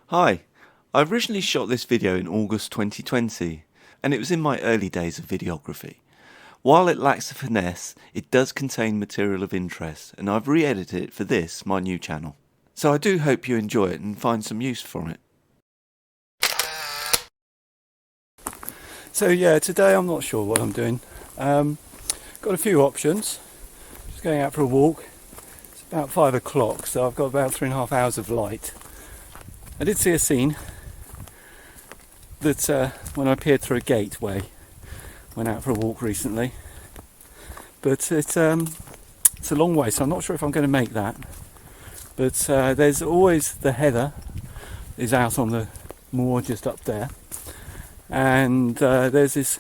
Hi, I originally shot this video in August 2020, and it was in my early days of videography. While it lacks the finesse, it does contain material of interest, and I've re-edited it for this, my new channel. So I do hope you enjoy it and find some use from it. So yeah, today I'm not sure what I'm doing. Got a few options. Just going out for a walk. It's about 5 o'clock, so I've got about 3.5 hours of light. I did see a scene that when I peered through a gateway, went out for a walk recently, but it's a long way, so I'm not sure if I'm going to make that. But there's always the heather is out on the moor just up there, and there's this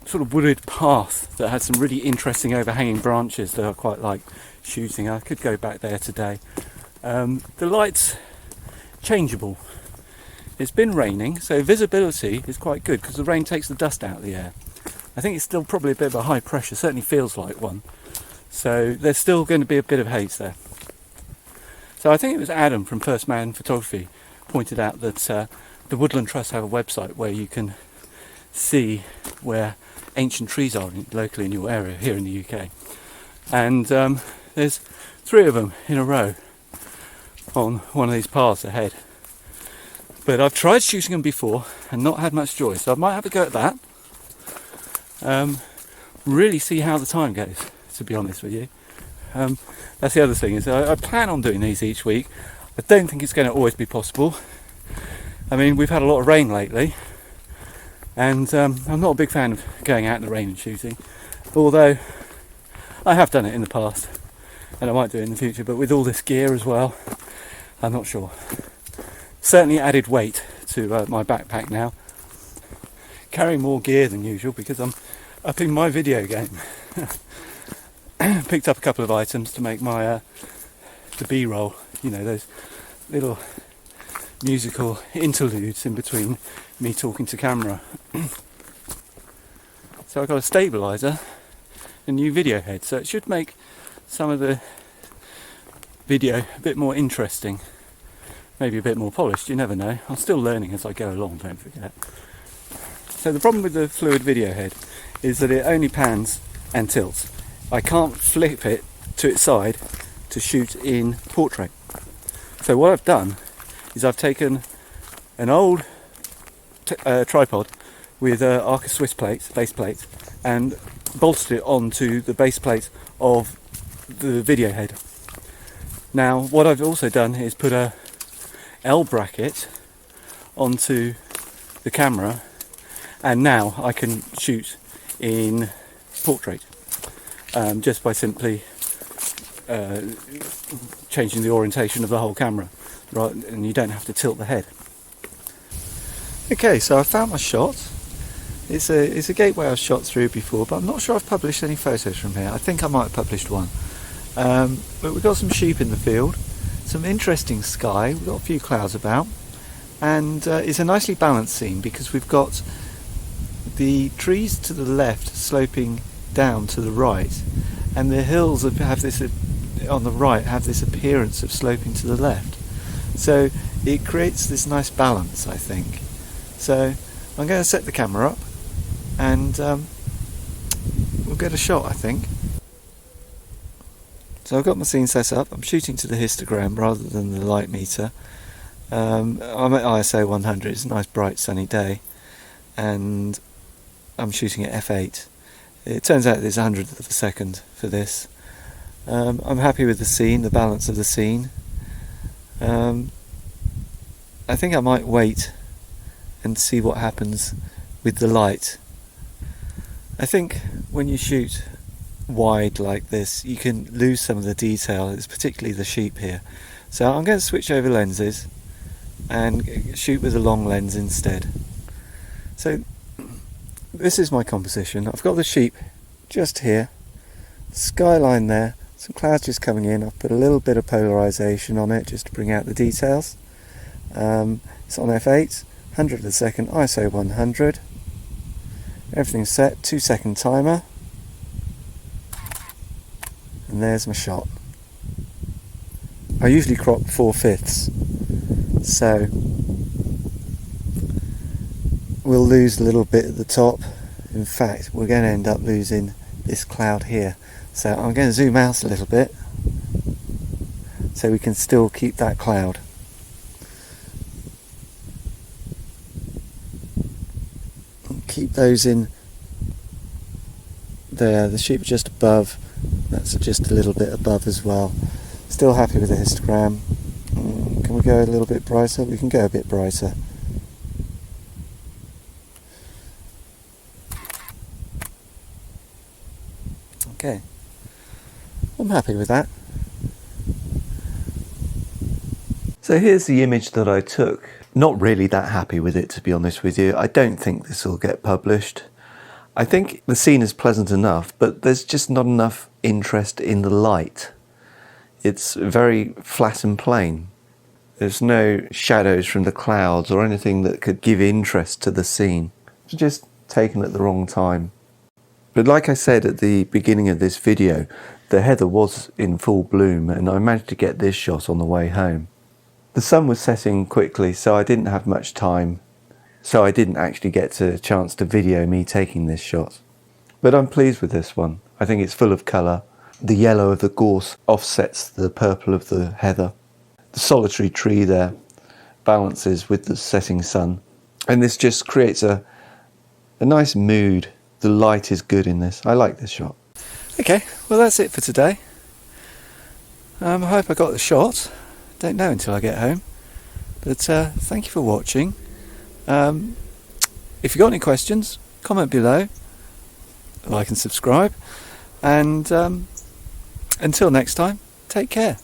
sort of wooded path that has some really interesting overhanging branches that I quite like shooting. I could go back there today. The light's changeable. It's been raining, so visibility is quite good because the rain takes the dust out of the air. I think it's still probably a bit of a high pressure, certainly feels like one. So there's still going to be a bit of haze there. So I think it was Adam from First Man Photography pointed out that the Woodland Trust have a website where you can see where ancient trees are locally in your area here in the UK. And there's 3 of them in a row on one of these paths ahead. But I've tried shooting them before and not had much joy, so I might have a go at that. Really see how the time goes, to be honest with you. That's the other thing, is I plan on doing these each week. I don't think it's going to always be possible. I mean, we've had a lot of rain lately, and I'm not a big fan of going out in the rain and shooting, although I have done it in the past and I might do it in the future, but with all this gear as well, I'm not sure. Certainly added weight to my backpack now. Carrying more gear than usual because I'm up in my video game. Picked up a couple of items to make my the B-roll, you know, those little musical interludes in between me talking to camera. So I've got a stabilizer, a new video head, so it should make some of the video a bit more interesting, maybe a bit more polished, you never know. I'm still learning as I go along, don't forget. So the problem with the fluid video head is that it only pans and tilts. I can't flip it to its side to shoot in portrait. So what I've done is I've taken an old tripod with Arca Swiss plates, base plates, and bolstered it onto the base plate of the video head. Now what I've also done is put a L bracket onto the camera, and now I can shoot in portrait just by simply changing the orientation of the whole camera, right, and you don't have to tilt the head. Okay, so I found my shot. It's a gateway I've shot through before, but I'm not sure I've published any photos from here. I think I might have published one. But we've got some sheep in the field, some interesting sky, we've got a few clouds about, and it's a nicely balanced scene because we've got the trees to the left sloping down to the right, and the hills have this on the right have this appearance of sloping to the left. So it creates this nice balance, I think. So I'm going to set the camera up and we'll get a shot, I think. So I've got my scene set up. I'm shooting to the histogram rather than the light meter. I'm at ISO 100. It's a nice bright sunny day, and I'm shooting at f8. It turns out there's 100th of a second for this. I'm happy with the scene, the balance of the scene. I think I might wait and see what happens with the light. I think when you shoot wide like this, you can lose some of the detail. It's particularly the sheep here. So I'm going to switch over lenses and shoot with a long lens instead. So this is my composition. I've got the sheep just here, skyline there, some clouds just coming in. I've put a little bit of polarization on it just to bring out the details. It's on f8, 100th of a second, ISO 100. Everything's set, 2-second timer. And there's my shot. I usually crop 4/5, so we'll lose a little bit at the top. In fact, we're going to end up losing this cloud here, so I'm going to zoom out a little bit so we can still keep that cloud. Keep those in there. The sheep are just above, that's just a little bit above as well. Still happy with the histogram. Can we go a little bit brighter? We can go a bit brighter. Okay, I'm happy with that. So here's the image that I took. Not really that happy with it, to be honest with you. I don't think this will get published. I think the scene is pleasant enough, but there's just not enough interest in the light. It's very flat and plain. There's no shadows from the clouds or anything that could give interest to the scene. It's just taken at the wrong time. But like I said at the beginning of this video, the heather was in full bloom and I managed to get this shot on the way home. The sun was setting quickly, so I didn't have much time, so I didn't actually get a chance to video me taking this shot. But I'm pleased with this one. I think it's full of colour. The yellow of the gorse offsets the purple of the heather. The solitary tree there balances with the setting sun. And this just creates a nice mood. The light is good in this. I like this shot. Okay, well that's it for today. I hope I got the shot. Don't know until I get home. But thank you for watching. If you've got any questions, comment below. Like and subscribe. And until next time, take care.